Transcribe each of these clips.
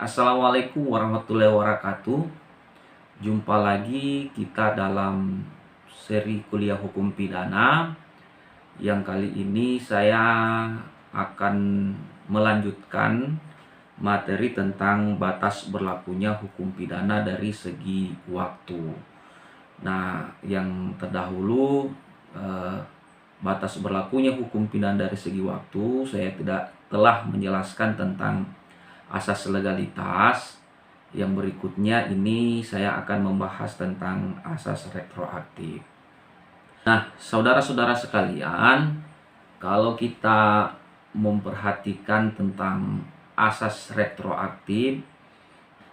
Assalamualaikum warahmatullahi wabarakatuh. Jumpa lagi kita dalam seri kuliah hukum pidana. Yang kali ini saya akan melanjutkan materi tentang batas berlakunya hukum pidana dari segi waktu. Nah, yang terdahulu batas berlakunya hukum pidana dari segi waktu saya telah menjelaskan tentang asas legalitas. Yang berikutnya ini saya akan membahas tentang asas retroaktif. Nah, saudara-saudara sekalian, kalau kita memperhatikan tentang asas retroaktif,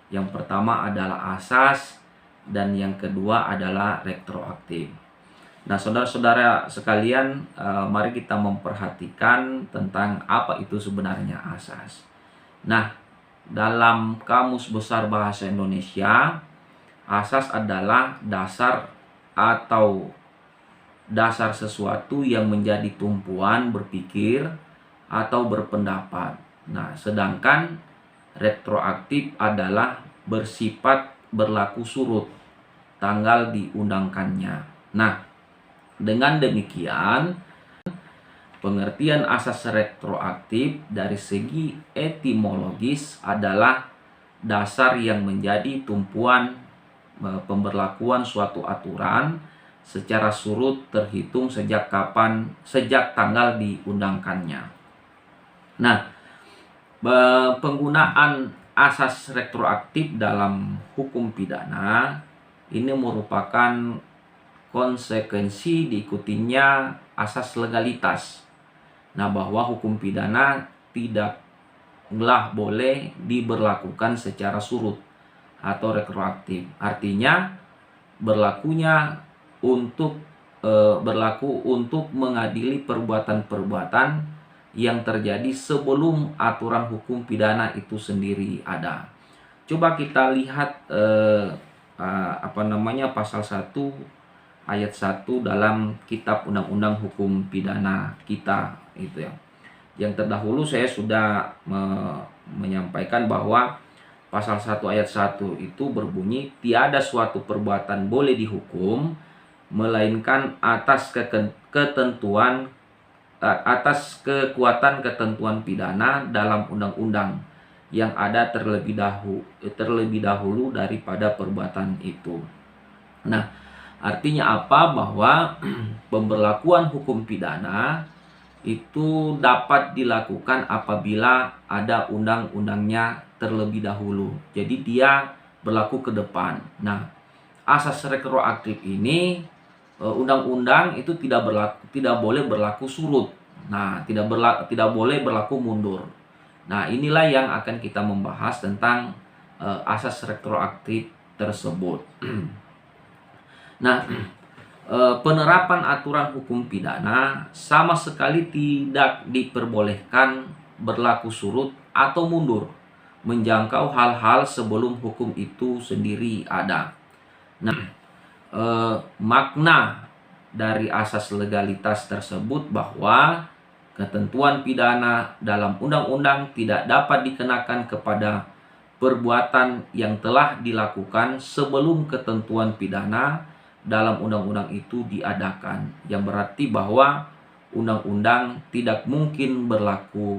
yang pertama adalah asas dan yang kedua adalah retroaktif. Nah, saudara-saudara sekalian, mari kita memperhatikan tentang apa itu sebenarnya asas. Nah, dalam Kamus Besar Bahasa Indonesia, asas adalah dasar atau dasar sesuatu yang menjadi tumpuan berpikir atau berpendapat. Nah, sedangkan retroaktif adalah bersifat berlaku surut tanggal diundangkannya. Nah, dengan demikian pengertian asas retroaktif dari segi etimologis adalah dasar yang menjadi tumpuan pemberlakuan suatu aturan secara surut terhitung sejak tanggal diundangkannya. Nah, penggunaan asas retroaktif dalam hukum pidana ini merupakan konsekuensi diikutinya asas legalitas. Nah, bahwa hukum pidana tidaklah boleh diberlakukan secara surut atau retroaktif. Artinya berlaku untuk mengadili perbuatan-perbuatan yang terjadi sebelum aturan hukum pidana itu sendiri ada. Coba kita lihat pasal 1 ayat 1 dalam Kitab Undang-Undang Hukum Pidana kita itu ya. Yang terdahulu saya sudah menyampaikan bahwa pasal 1 ayat 1 itu berbunyi tiada suatu perbuatan boleh dihukum melainkan atas kekuatan ketentuan pidana dalam undang-undang yang ada terlebih dahulu daripada perbuatan itu. Nah, artinya apa? Bahwa pemberlakuan hukum pidana itu dapat dilakukan apabila ada undang-undangnya terlebih dahulu. Jadi dia berlaku ke depan. Nah, asas retroaktif ini undang-undang itu tidak boleh berlaku surut. Nah, tidak boleh berlaku mundur. Nah, inilah yang akan kita membahas tentang asas retroaktif tersebut. Nah, penerapan aturan hukum pidana sama sekali tidak diperbolehkan berlaku surut atau mundur menjangkau hal-hal sebelum hukum itu sendiri ada. Nah, makna dari asas legalitas tersebut bahwa ketentuan pidana dalam undang-undang tidak dapat dikenakan kepada perbuatan yang telah dilakukan sebelum ketentuan pidana dalam undang-undang itu diadakan, yang berarti bahwa undang-undang tidak mungkin berlaku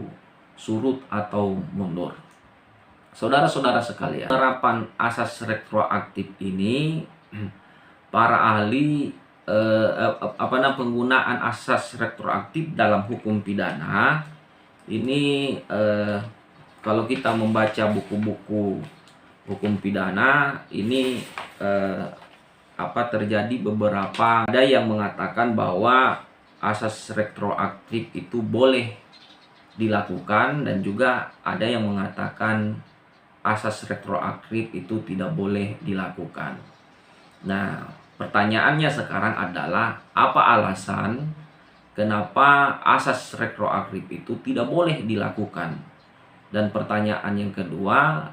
surut atau mundur. Saudara-saudara sekalian, penerapan asas retroaktif ini para ahli penggunaan asas retroaktif dalam hukum pidana ini kalau kita membaca buku-buku hukum pidana ini terjadi beberapa, ada yang mengatakan bahwa asas retroaktif itu boleh dilakukan dan juga ada yang mengatakan asas retroaktif itu tidak boleh dilakukan. Nah, pertanyaannya sekarang adalah apa alasan kenapa asas retroaktif itu tidak boleh dilakukan? Dan pertanyaan yang kedua,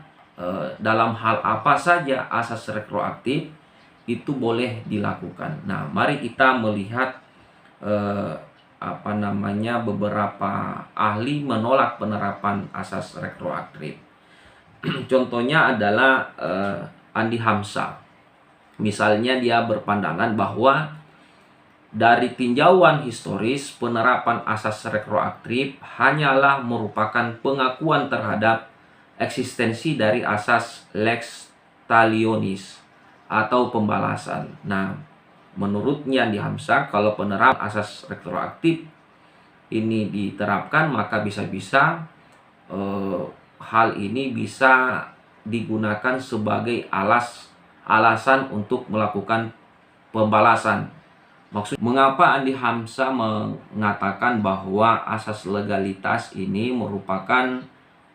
dalam hal apa saja asas retroaktif itu boleh dilakukan. Nah, mari kita melihat beberapa ahli menolak penerapan asas retroaktif. contohnya adalah Andi Hamzah. Misalnya dia berpandangan bahwa dari tinjauan historis, penerapan asas retroaktif hanyalah merupakan pengakuan terhadap eksistensi dari asas lex talionis atau pembalasan. Nah, menurutnya Andi Hamzah, kalau penerapan asas retroaktif ini diterapkan, maka bisa-bisa hal ini bisa digunakan sebagai alasan untuk melakukan pembalasan. Maksud, mengapa Andi Hamzah mengatakan bahwa asas legalitas ini merupakan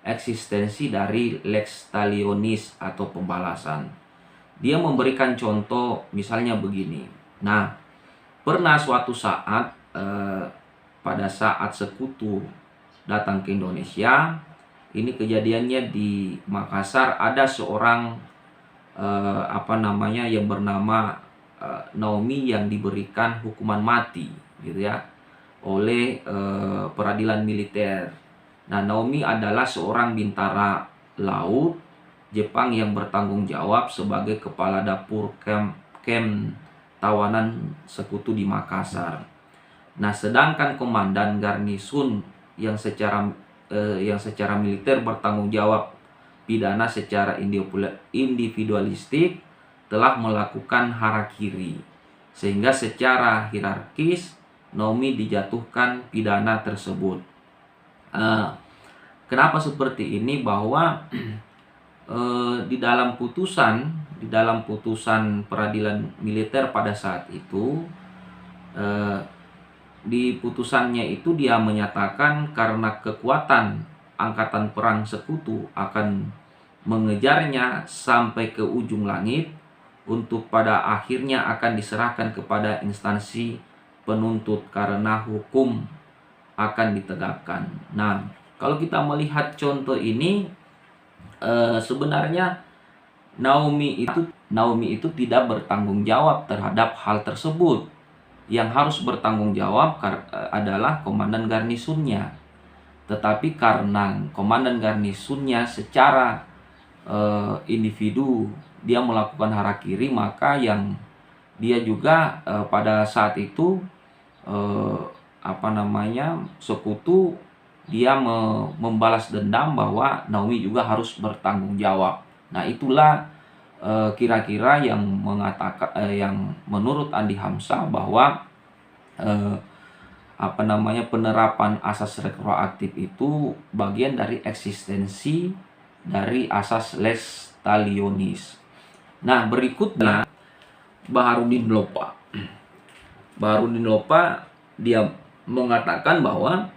eksistensi dari lex talionis atau pembalasan? Dia memberikan contoh misalnya begini. Nah, pernah suatu saat pada saat Sekutu datang ke Indonesia, ini kejadiannya di Makassar, ada seorang yang bernama Naomi yang diberikan hukuman mati gitu ya oleh peradilan militer. Nah, Naomi adalah seorang bintara laut Jepang yang bertanggung jawab sebagai kepala dapur kem tawanan Sekutu di Makassar. Nah, sedangkan komandan garnisun yang secara militer bertanggung jawab pidana secara individualistik telah melakukan harakiri, sehingga secara hierarkis Naomi dijatuhkan pidana tersebut. Kenapa seperti ini? Bahwa di dalam putusan peradilan militer pada saat itu, di putusannya itu dia menyatakan karena kekuatan angkatan perang Sekutu akan mengejarnya sampai ke ujung langit, untuk pada akhirnya akan diserahkan kepada instansi penuntut karena hukum akan ditegakkan. Nah, kalau kita melihat contoh ini, sebenarnya Naomi itu tidak bertanggung jawab terhadap hal tersebut. Yang harus bertanggung jawab adalah komandan garnisunnya. Tetapi karena komandan garnisunnya secara individu dia melakukan harakiri, maka yang dia juga pada saat itu Sekutu dia membalas dendam bahwa Naomi juga harus bertanggung jawab. Nah, itulah kira-kira yang mengatakan yang menurut Andi Hamzah bahwa penerapan asas retroaktif itu bagian dari eksistensi dari asas lex talionis. Nah, berikutnya Baharudin Lopa dia mengatakan bahwa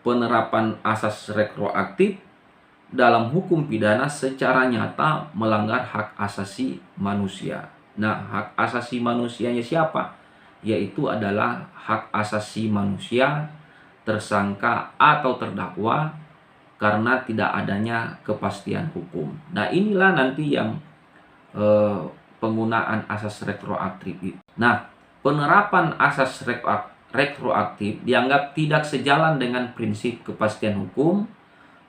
penerapan asas retroaktif dalam hukum pidana secara nyata melanggar hak asasi manusia. Nah, hak asasi manusianya siapa? Yaitu adalah hak asasi manusia tersangka atau terdakwa karena tidak adanya kepastian hukum. Nah, inilah nanti yang penggunaan asas retroaktif itu. Nah, penerapan asas retroaktif dianggap tidak sejalan dengan prinsip kepastian hukum,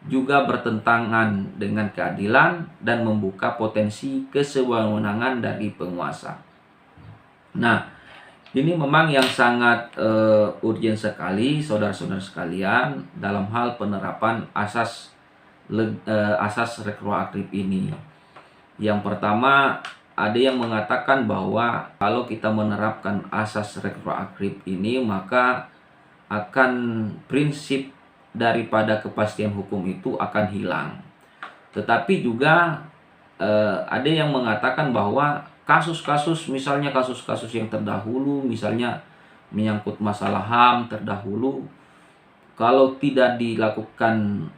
juga bertentangan dengan keadilan dan membuka potensi kesewenang-wenangan dari penguasa. Nah, ini memang yang sangat urgent sekali, saudara-saudara sekalian, dalam hal penerapan asas retroaktif ini. Yang pertama, ada yang mengatakan bahwa kalau kita menerapkan asas retroaktif ini, maka akan prinsip daripada kepastian hukum itu akan hilang. Tetapi juga ada yang mengatakan bahwa kasus-kasus, misalnya kasus-kasus yang terdahulu, misalnya menyangkut masalah HAM terdahulu, kalau tidak dilakukan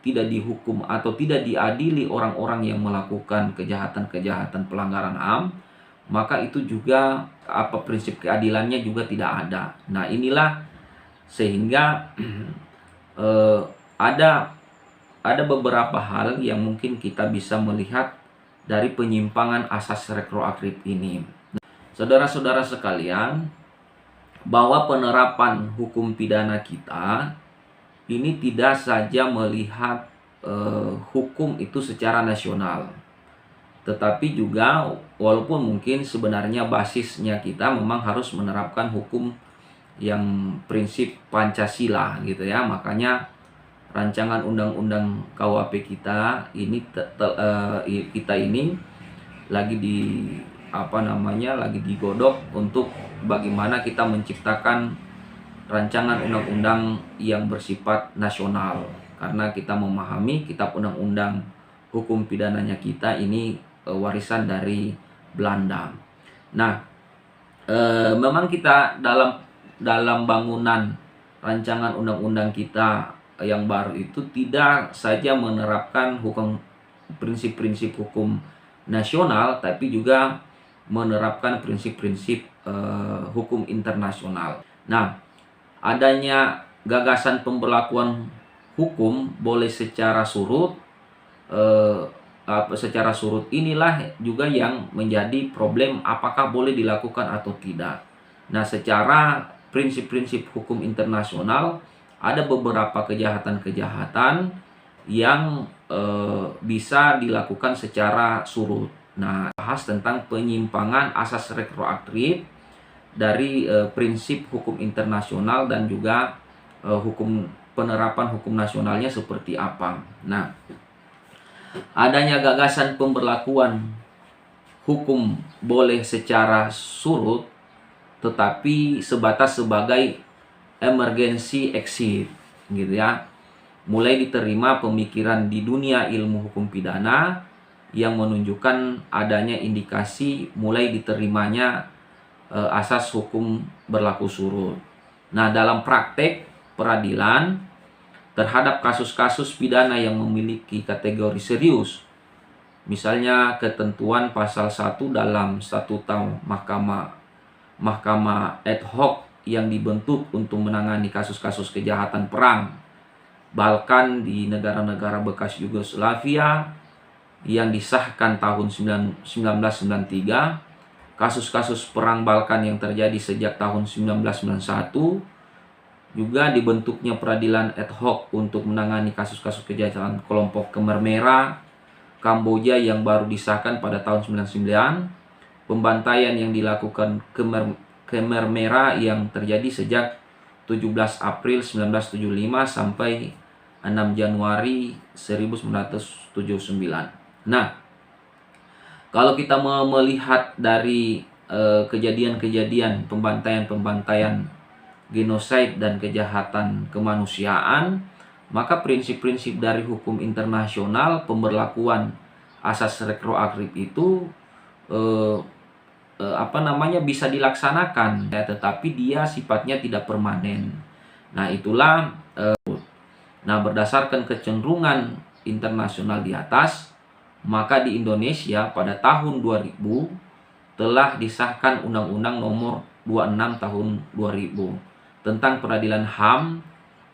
tidak dihukum atau tidak diadili orang-orang yang melakukan kejahatan-kejahatan pelanggaran HAM, maka itu juga prinsip keadilannya juga tidak ada. Nah, inilah sehingga ada beberapa hal yang mungkin kita bisa melihat dari penyimpangan asas retroaktif ini. Saudara-saudara sekalian, bahwa penerapan hukum pidana kita ini tidak saja melihat hukum itu secara nasional. Tetapi juga walaupun mungkin sebenarnya basisnya kita memang harus menerapkan hukum yang prinsip Pancasila gitu ya. Makanya rancangan undang-undang KUHP kita ini lagi lagi digodok untuk bagaimana kita menciptakan rancangan undang-undang yang bersifat nasional, karena kita memahami kitab undang-undang hukum pidananya kita ini warisan dari Belanda. Nah, memang kita dalam bangunan rancangan undang-undang kita yang baru itu tidak saja menerapkan prinsip-prinsip hukum nasional, tapi juga menerapkan prinsip-prinsip hukum internasional. Nah, adanya gagasan pemberlakuan hukum boleh secara surut, inilah juga yang menjadi problem apakah boleh dilakukan atau tidak. Nah, secara prinsip-prinsip hukum internasional ada beberapa kejahatan-kejahatan yang bisa dilakukan secara surut. Nah, bahas tentang penyimpangan asas retroaktif dari prinsip hukum internasional dan juga penerapan hukum nasionalnya seperti apa. Nah, adanya gagasan pemberlakuan hukum boleh secara surut, tetapi sebatas sebagai emergency exit, gitu ya. Mulai diterima pemikiran di dunia ilmu hukum pidana yang menunjukkan adanya indikasi mulai diterimanya asas hukum berlaku surut. Nah, dalam praktek peradilan terhadap kasus-kasus pidana yang memiliki kategori serius, misalnya ketentuan pasal 1 dalam statuta mahkamah ad hoc yang dibentuk untuk menangani kasus-kasus kejahatan perang Balkan di negara-negara bekas Yugoslavia yang disahkan tahun 1993, kasus-kasus perang Balkan yang terjadi sejak tahun 1991, juga dibentuknya peradilan ad hoc untuk menangani kasus-kasus kejahatan kelompok Khmer Merah Kamboja yang baru disahkan pada tahun 1999, pembantaian yang dilakukan Khmer Merah yang terjadi sejak 17 April 1975 sampai 6 Januari 1979. Nah, kalau kita melihat dari kejadian-kejadian pembantaian genosida dan kejahatan kemanusiaan, maka prinsip-prinsip dari hukum internasional pemberlakuan asas retroaktif itu bisa dilaksanakan ya, tetapi dia sifatnya tidak permanen. Nah, itulah berdasarkan kecenderungan internasional di atas, maka di Indonesia pada tahun 2000 telah disahkan Undang-Undang Nomor 26 Tahun 2000 tentang Peradilan HAM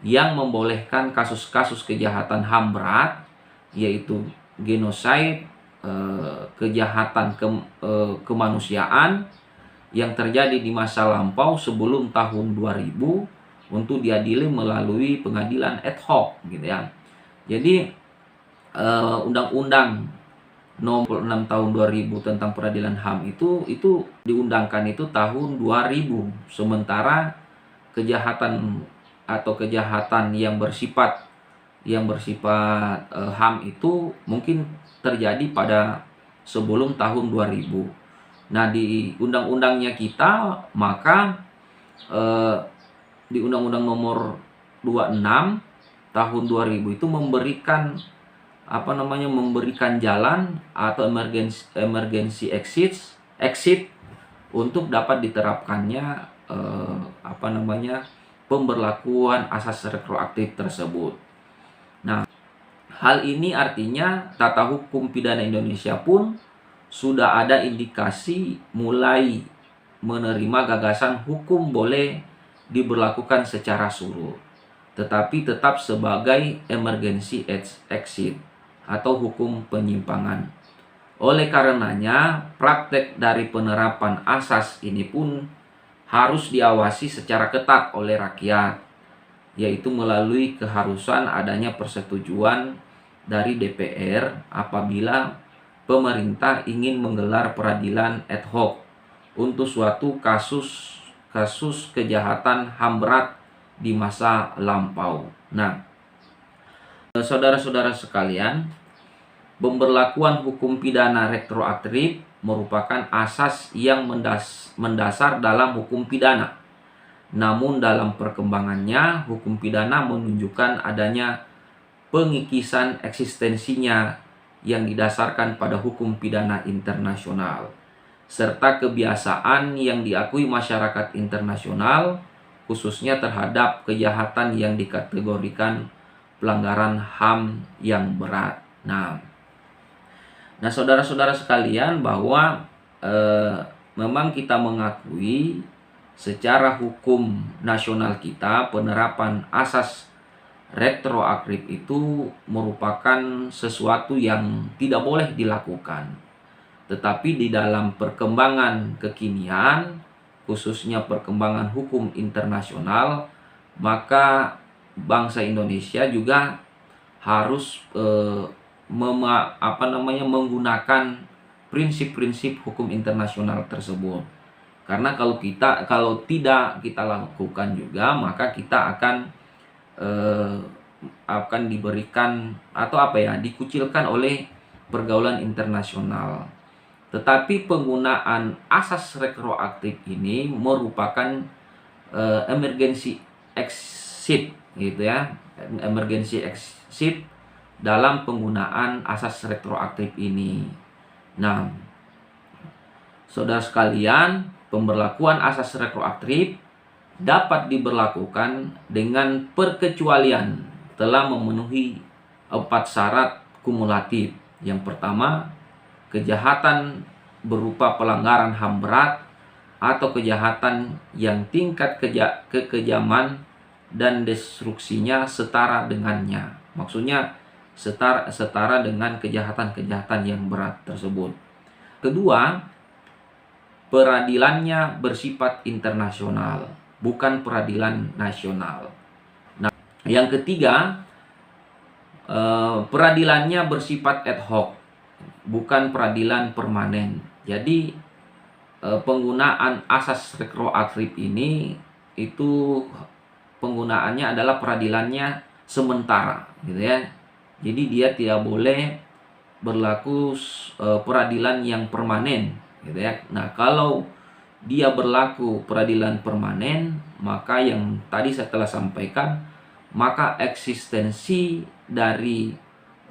yang membolehkan kasus-kasus kejahatan HAM berat, yaitu genosida, kejahatan kemanusiaan yang terjadi di masa lampau sebelum tahun 2000 untuk diadili melalui pengadilan ad hoc, gitu ya. Jadi Undang-Undang Nomor 6 Tahun 2000 tentang Peradilan HAM itu diundangkan itu tahun 2000, sementara kejahatan yang bersifat HAM itu mungkin terjadi pada sebelum tahun 2000. Nah, di undang-undangnya kita, maka di Undang-Undang Nomor 26 Tahun 2000 itu memberikan jalan atau emergency exit untuk dapat diterapkannya pemberlakuan asas retroaktif tersebut. Nah, hal ini artinya tata hukum pidana Indonesia pun sudah ada indikasi mulai menerima gagasan hukum boleh diberlakukan secara surut, tetapi tetap sebagai emergency exit atau hukum penyimpangan. Oleh karenanya, praktek dari penerapan asas ini pun harus diawasi secara ketat oleh rakyat, yaitu melalui keharusan adanya persetujuan dari DPR apabila pemerintah ingin menggelar peradilan ad hoc untuk suatu kasus kejahatan HAM berat di masa lampau. Nah, saudara-saudara sekalian, pemberlakuan hukum pidana retroaktif merupakan asas yang mendasar dalam hukum pidana. Namun dalam perkembangannya, hukum pidana menunjukkan adanya pengikisan eksistensinya yang didasarkan pada hukum pidana internasional, serta kebiasaan yang diakui masyarakat internasional, khususnya terhadap kejahatan yang dikategorikan pelanggaran HAM yang berat. Nah, saudara-saudara sekalian, bahwa memang kita mengakui secara hukum nasional kita penerapan asas retroaktif itu merupakan sesuatu yang tidak boleh dilakukan. Tetapi di dalam perkembangan kekinian, khususnya perkembangan hukum internasional, maka bangsa Indonesia juga harus menggunakan prinsip-prinsip hukum internasional tersebut. Karena kalau tidak kita lakukan juga, maka kita akan diberikan atau dikucilkan oleh pergaulan internasional. Tetapi penggunaan asas retroaktif ini merupakan emergency exit, gitu ya, emergency exit dalam penggunaan asas retroaktif ini. Nah, saudara sekalian, pemberlakuan asas retroaktif dapat diberlakukan dengan perkecualian telah memenuhi 4 syarat kumulatif. Yang pertama, kejahatan berupa pelanggaran HAM berat atau kejahatan yang tingkat kekejaman dan destruksinya setara dengannya. Maksudnya setara dengan kejahatan-kejahatan yang berat tersebut. Kedua, peradilannya bersifat internasional, bukan peradilan nasional. Nah, yang ketiga, peradilannya bersifat ad hoc, bukan peradilan permanen. Jadi penggunaan asas retroaktif ini itu penggunaannya adalah peradilannya sementara, gitu ya. Jadi dia tidak boleh berlaku peradilan yang permanen, gitu ya. Nah, kalau dia berlaku peradilan permanen, maka yang tadi saya telah sampaikan, maka eksistensi dari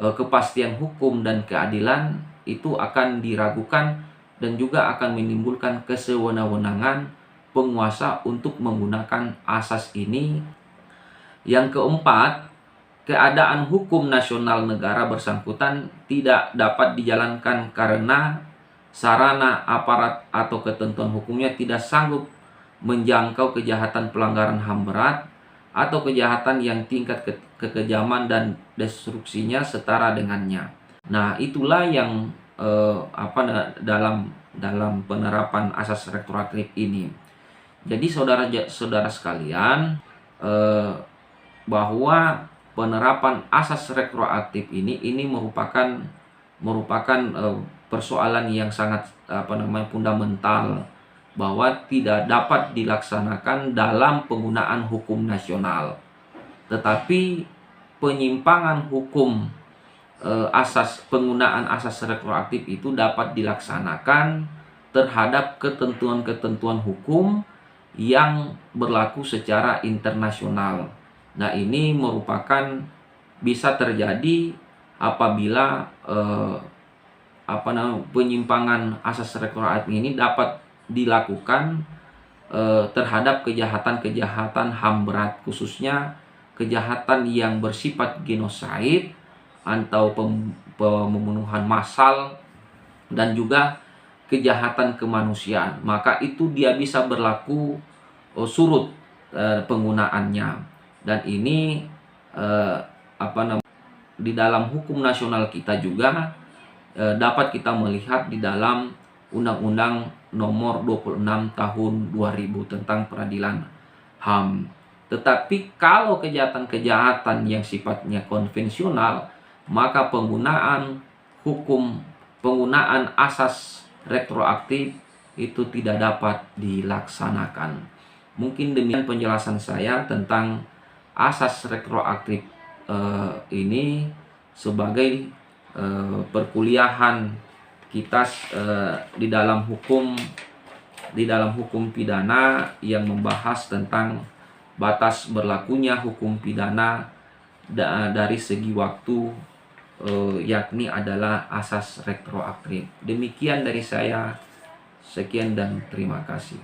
kepastian hukum dan keadilan itu akan diragukan dan juga akan menimbulkan kesewenang-wenangan penguasa untuk menggunakan asas ini. Yang keempat, keadaan hukum nasional negara bersangkutan tidak dapat dijalankan karena sarana, aparat, atau ketentuan hukumnya tidak sanggup menjangkau kejahatan pelanggaran HAM berat atau kejahatan yang tingkat kekejaman dan destruksinya setara dengannya. Nah, itulah yang dalam penerapan asas retroaktif ini. Jadi saudara sekalian, bahwa penerapan asas retroaktif ini merupakan persoalan yang sangat fundamental, bahwa tidak dapat dilaksanakan dalam penggunaan hukum nasional. Tetapi penyimpangan hukum penggunaan asas retroaktif itu dapat dilaksanakan terhadap ketentuan-ketentuan hukum yang berlaku secara internasional. Nah, ini merupakan bisa terjadi apabila penyimpangan asas retroaktif ini dapat dilakukan terhadap kejahatan-kejahatan HAM berat, khususnya kejahatan yang bersifat genosid atau pembunuhan massal dan juga kejahatan kemanusiaan. Maka itu dia bisa berlaku surut penggunaannya. Dan ini di dalam hukum nasional kita juga dapat kita melihat di dalam Undang-Undang Nomor 26 Tahun 2000 tentang Peradilan HAM. Tetapi kalau kejahatan-kejahatan yang sifatnya konvensional, maka penggunaan asas retroaktif itu tidak dapat dilaksanakan. Mungkin demikian penjelasan saya tentang asas retroaktif ini sebagai perkuliahan kita di dalam hukum pidana yang membahas tentang batas berlakunya hukum pidana dari segi waktu, yakni adalah asas retroaktif. Demikian dari saya. Sekian dan terima kasih.